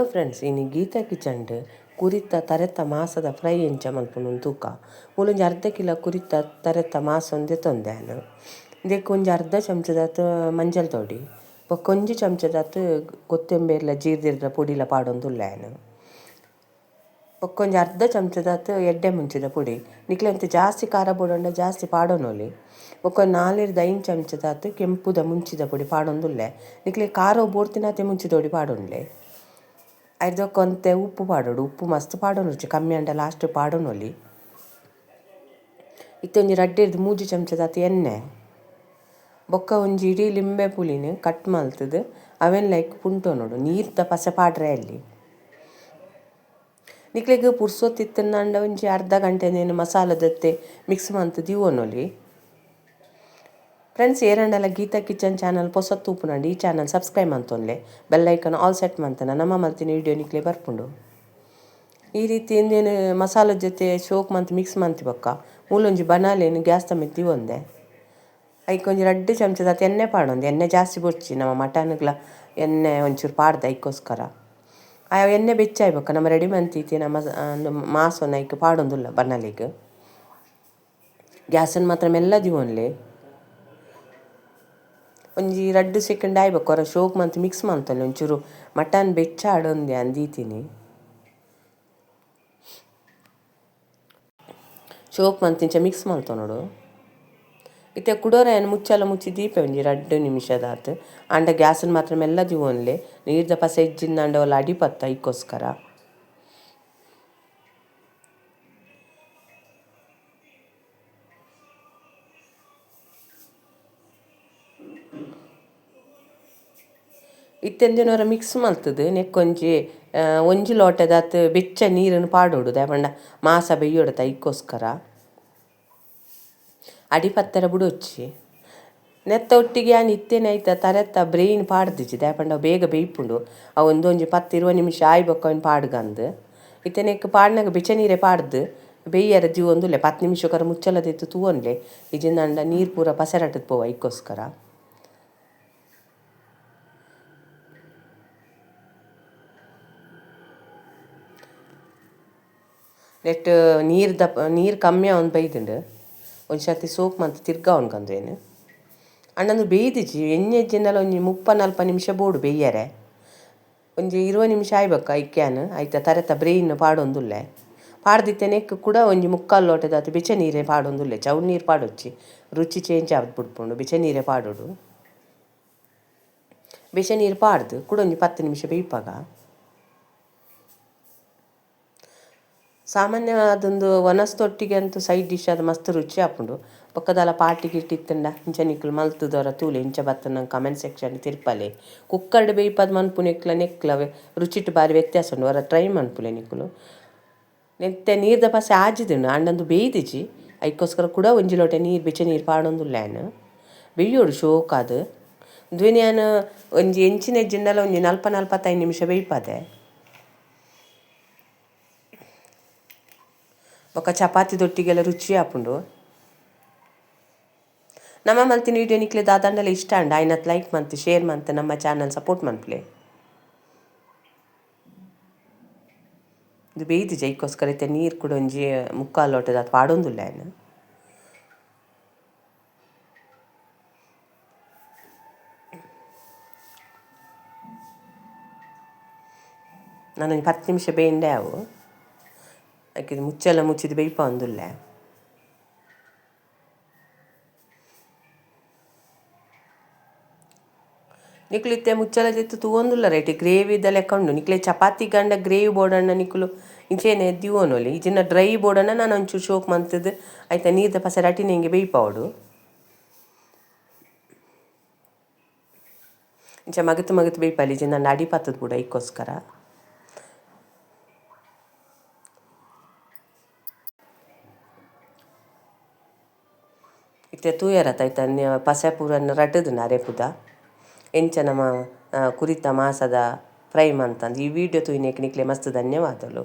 Friends ಇನ್ನು ಗೀತಾ ಕಿಚಂಡ್ ಕುರಿತ ತರೆತ್ತ ಮಾಸದ ಫ್ರೈ ಎಂಚ ಮಲ್ಪುನು ತೂಕ ಮೂಲೊಂಜಿ ಅರ್ಧ ಕಿಲೋ ಕುರಿತ ತರೆತ್ತ ಮಾಸ ಒಂದೆ ತೊಂದೆನು ಇದಕ್ಕೆ ಒಂಜಿ ಅರ್ಧ ಚಮಚದಾತು ಮಂಜಲ್ ತೊಡಿ ಬೊಕ್ಕೊಂಜಿ ಚಮಚದಾತು ಕೊತ್ತಂಬರಿಲ ಜೀರ್ದಿರ್ದ ಪುಡಿಲ ಪಾಡೊಂದುಲ್ಲೇನು ಬೊಕ್ಕೊಂಜಿ ಅರ್ಧ ಚಮಚದಾತು ಎಡ್ಡೆ ಮುಂಚಿದ ಪುಡಿ ನಿಕ್ಲೆಂತ ಜಾಸ್ತಿ ಖಾರ ಬೋಡಂಡ ಜಾಸ್ತಿ ಪಾಡೋನೊಲಿ ಬೊಕ್ಕೊಂದು 4-5 ಚಮಚದಾತು ಕೆಂಪುದ ಮುಂಚಿದ ಪುಡಿ ಪಾಡೊಂದುಲ್ಲೆ ನಿಕ್ಲೆ ಖಾರ ಬೋಡ್ತಿನಾತೆ ಮುಂಚಿದೋಡಿ ಪಾಡೊಂಡ್ಲೆ ಐದಕ್ಕೊಂತೆ ಉಪ್ಪು ಪಾಡೋಡು ಉಪ್ಪು ಮಸ್ತ್ ಪಾಡೋನು ರುಚಿ ಕಮ್ಮಿ ಅಂಡ ಲಾಸ್ಟ್ ಪಾಡೋನೊಲಿ ಇತ್ತೊಂಜಿ ರಡ್ಡೆರ್ದು 3 ಚಮಚದಾತು ಎಣ್ಣೆ ಬೊಕ್ಕ ಒಂಜಿ ಇಡೀ ಲಿಂಬೆ ಪುಳಿನ ಕಟ್ ಮಲ್ತದು ಅವೆನ್ ಲೈಕ್ ಪುಂಟೋನೋಡು ನೀರ್ದ ಪಸೆ ಪಾಡ್ರೆ ಅಲ್ಲಿ ನಿಕ್ಲೆಗ್ ಪುರ್ಸೊತ್ತಿತ್ತಂಡ ಒಂಜಿ ಅರ್ಧ ಗಂಟೆನೇನು ಮಸಾಲದತ್ತೆ ಮಿಕ್ಸ್ ಮಂತ್ ದಿವೊನೊಲಿ ಫ್ರೆಂಡ್ಸ್ ಏರಂಡಲ ಗೀತಾ ಕಿಚನ್ ಚಾನಲ್ ಪೊಸತ್ತು ಉಪ್ಪುನಂಡು ಈ ಚಾನಲ್ ಸಬ್ಸ್ಕ್ರೈಬ್ ಮಂತೊನ್ಲೆ ಬೆಲ್ಲೈಕನ್ ಆಲ್ ಸೆಟ್ ಮಂತನ ನಮ್ಮ ಮಲ್ತಿನ ವಿಡಿಯೋ ನಿಕ್ಲೆ ಬರ್ಪುಂಡು ಈ ರೀತಿ ಇಂದೇನು ಮಸಾಲದ ಜೊತೆ ಶೋಕ್ ಮಂತ್ ಮಿಕ್ಸ್ ಮಂತಿ ಬೊಕ್ಕ ಮೂಲೊಂಜಿ ಬನಾಲೇನು ಗ್ಯಾಸ್ ತಮ್ಮಿತ್ತು ದಿವೊಂದೆ ಐಕೊಂಜಿ 2 ಚಮಚದಾತು ಎಣ್ಣೆ ಪಾಡೊಂದು ಎಣ್ಣೆ ಜಾಸ್ತಿ ಬೊಡ್ಚಿ ನಮ್ಮ ಮಟನ್ಗ್ಲ ಎಣ್ಣೆ ಒಂಚೂರು ಪಾಡ್ದೆ ಐಕೋಸ್ಕರ ಆ ಎಣ್ಣೆ ಬೆಚ್ಚಾಯ್ ಬೊಕ್ಕ ನಮ್ಮ ರೆಡಿ ಮಂತಿತ್ತೆ ನಮ್ಮ ಮಾಸೊನ ಐಕ್ ಪಾಡೊಂದುಲ್ಲ ಬನಾಲಿಗೆ ಗ್ಯಾಸನ್ನು ಮಾತ್ರ ಮೆಲ್ಲ ದಿವೊನ್ಲೆ ಒಂಜಿ 2 ಸೆಕೆಂಡ್ ಆಯ್ಬೇಕು ಹೊರ ಶೋಕ್ ಮಂತ್ ಮಿಕ್ಸ್ ಮಂತೊಲ್ಲೆ ಒಂಚೂರು ಮಟನ್ ಬೆಚ್ಚಾಡೊಂದೆ ಅಂದೀತೀನಿ ಶೋಕ್ ಮಂತ್ ಇಂಚ ಮಿಕ್ಸ್ ಮಲ್ತೊನೋಡು ಇತ್ತೆ ಕುಡೋರೆಯನ್ನು ಮುಚ್ಚಲ ಮುಚ್ಚಿ ದೀಪೆ ಒಂಜಿ 2 ನಿಮಿಷದಾತು ಅಂಡ ಗ್ಯಾಸನ್ನು ಮಾತ್ರ ಮೆಲ್ಲ ದಿವೊನ್ಲೆ ನೀರ್ದ ಪಸೆ ಇಜ್ಜಿಂದ ಒಲ್ಲ ಅಡಿಪತ್ತ ಐಕೋಸ್ಕರ ಇತ್ತೆಂದಿನವರ ಮಿಕ್ಸ್ ಮಲ್ತದು ನೆಕ್ಕೊಂಜಿ ಒಂಜಿ ಲೋಟದಾತು ಬೆಚ್ಚ ನೀರನ್ನು ಪಾಡೋಡು ದಾಯಪಂಡ ಮಾಸ ಬೇಯೋಡು ಐಕೋಸ್ಕರ ಅಡಿಪತ್ತರ ಬುಡೊಚ್ಚಿ ನೆತ್ತ ಒಟ್ಟಿಗೆ ನಾನು ಇತ್ತೇನೆ ಆಯ್ತಾ ತರೆತ್ತ ಬ್ರೈನ್ ಪಾಡ್ದಿಚ್ಚಿ ದಾಯಪಂಡ ಬೇಗ ಬೇಯ್ಪುಂಡು ಅವು ಒಂದೊಂಜಿ 10-20 ನಿಮಿಷ ಆಯ್ಬೇಕು ಅವನು ಪಾಡ್ಗಂದು ಇತ್ತೆನೆಕ್ ಪಾಡ್ನಾಗ ಬೆಚ್ಚ ನೀರೇ ಪಾಡ್ದು ಬೇಯ್ಯರ ದಿವೊಂದುಲ್ಲೆ 10 ನಿಮಿಷಕ್ಕರ ಮುಚ್ಚಲದಿತ್ತು ತೂವೊನ್ಲೆ ಇಜಿಂದಂಡ ನೀರು ಪೂರ ಪಸರಟದ್ ಪೋವ ಐಕೋಸ್ಕರ ನೆಟ್ ನೀರು ಕಮ್ಮಿ ಅವ್ನು ಬೈದುಂಡು ಒಂದು ಸರ್ತಿ ಸೋಪ್ ಮಂತ್ ತಿರ್ಗ ಅವ್ನ್ಗಂದೇನು ಅಣ್ಣಂದು ಬೇಯ್ದಿಚ್ಚಿ ಎಣ್ಣೆಜ್ಜಿಂದಲ ಒಂಜಿ 30-40 ನಿಮಿಷ ಬೋಡು ಬೇಯ್ಯರೆ ಒಂಜಿ 20 ನಿಮಿಷ ಆಯ್ಬೇಕು ಐಕ್ಯಾನು ಆಯ್ತಾ ತರೆತ ಬ್ರೈನ್ ಪಾಡೊಂದುಲ್ಲೆ ಪಾಡ್ದಿತ್ತೇನೆಕ್ ಕೂಡ ಒಂಜಿ 3/4 ಲೋಟದಾತು ಬೆಚ್ಚ ನೀರೇ ಪಾಡೊಂದುಲ್ಲೆ ಚೌಡ್ ನೀರು ಪಾಡೊಚ್ಚಿ ರುಚಿ ಚೇಂಜ್ ಆದ್ ಬಿಡ್ಪುಂಡು ಬೆಚ್ಚ ನೀರೇ ಪಾಡೋಡು ಬೆಚ್ಚ ನೀರು ಪಾಡ್ದು ಕೂಡ ಒಂಜಿ 10 ನಿಮಿಷ ಬೇಯ್ಪಾಗ ಸಾಮಾನ್ಯ ಅದೊಂದು ವನಸ್ತೊಟ್ಟಿಗೆ ಅಂತೂ ಸೈಡ್ ಡಿಶ್ ಅದು ಮಸ್ತ್ ರುಚಿ ಆಪುಂಡು ಬೊಕ್ಕದಲ್ಲ ಪಾರ್ಟಿಗೆ ಇಟ್ಟಿತ್ತಂಡ ಇಂಚ ನಿಕ್ಲು ಮಲ್ತುದವರ ತೂಲೆ ಇಂಚ ಬತ್ತ ನಂಗೆ ಕಮೆಂಟ್ ಸೆಕ್ಷನ್ ತಿರ್ಪಲೆ ಕುಕ್ಕರ್ಡ್ ಬೇಯ್ಪದ ಮನ್ಪುನೆಕ್ಲ ನೆಕ್ಲವೆ ರುಚಿಟ್ ಬಾರಿ ವ್ಯತ್ಯಾಸ ಉಂಡು ಅವರ ಟ್ರೈ ಮನ್ಪುಲೆ ನಿಕ್ಕಲು ನೆತ್ತೆ ನೀರ್ದ ಪಸೆ ಆಜಿದುಂಡು ಅಂಡಂದು ಬೇಯ್ದಿಜಿ ಐಕೋಸ್ಕರ ಕೂಡ ಒಂಜಿ ಲೋಟ ನೀರು ಬೆಚ್ಚ ನೀರು ಪಾಡೊಂದುಲ್ಲೇನು ಬೇಯೋಡು ಶೋಕ್ ಅದು ದ್ವಿನಿಯಾನು ಒಂಜಿ ಎಂಚಿನ ಎಜ್ಜಿಂಡಲ ಒಂಜಿ 40-45 ನಿಮಿಷ ಬೇಯ್ಪದೆ ಬೊಕ್ಕ ಚಪಾತಿದೊಟ್ಟಿಗೆಲ್ಲ ರುಚಿ ಆಪುಂಡು ನಮ್ಮ ಮಲ್ತಿನ ವಿಡಿಯೋ ನಿಕ್ಲೆ ದಾದಂಡಲ ಇಷ್ಟ ಅಂಡ ಆಯ್ನತ್ ಲೈಕ್ ಮಂತ್ ಶೇರ್ ಮಂತ್ ನಮ್ಮ ಚಾನಲ್ ಸಪೋರ್ಟ್ ಮನ್ಪ್ಲೆ ಇದು ಬೇಯ್ದು ಜೈಕೋಸ್ಕರ ಇತ್ತೆ ನೀರು ಕೂಡ ಒಂಜಿ 3/4 ಲೋಟದಾತು ಪಾಡೊಂದುಲ್ಲ ಏನು ನಾನೊಂದು 10 ನಿಮಿಷ ಬೇಯಿಂಡೆ ಅವು ಯಾಕಿದು ಮುಚ್ಚೆಲ್ಲ ಮುಚ್ಚಿದ್ದು ಬೇಯ್ಪ ಒಂದುಲ್ಲೆ ನಿಕ್ಲಿತ್ತೆ ಮುಚ್ಚಲದಿತ್ತು ತೂವೊಂದುಲ್ಲ ರೇಟಿ ಗ್ರೇವಿದ ಲೆಕ್ಕ ಉಂಡು ನಿಕ್ಲೆ ಚಪಾತಿ ಗಂಡ ಗ್ರೇವಿ ಬೋಡಣ್ಣ ನಿಕ್ಲು ಇಂಚೇನೆ ದಿವೋನೊಲಿ ಇಜಿನ ಡ್ರೈ ಬೋಡಣ್ಣ ನಾನು ಒಂಚೂರು ಶೋಕ್ ಮಂತದ್ದು ಆಯ್ತಾ ನೀರ್ದ ಪಸೆ ರಟಿನ ಹಿಂಗೆ ಬೇಯ್ಪಾವಡು ಇಂಚ ಮಗತು ಬೇಯ್ಪಲ್ಲಿ ಇಜಿಂದ ಅಡಿ ಪತ್ತದ ಕೂಡ ಐಕೋಸ್ಕರ ಇತ್ತೆ ತೂಯರತ್ತ ಆಯ್ತಾ ಪಸೆ ಪೂರನ್ನು ರಟದು ಅರೆಪುದ ಎಂಚ ನಮ್ಮ ಕುರಿತ ಮಾಸದ ಫ್ರೈ ಮಂತಂದು ಈ ವಿಡಿಯೋ ತೂಯಿನೇಕ್ ನಿಕ್ಲೆ ಮಸ್ತ್ ಧನ್ಯವಾದಗಳು.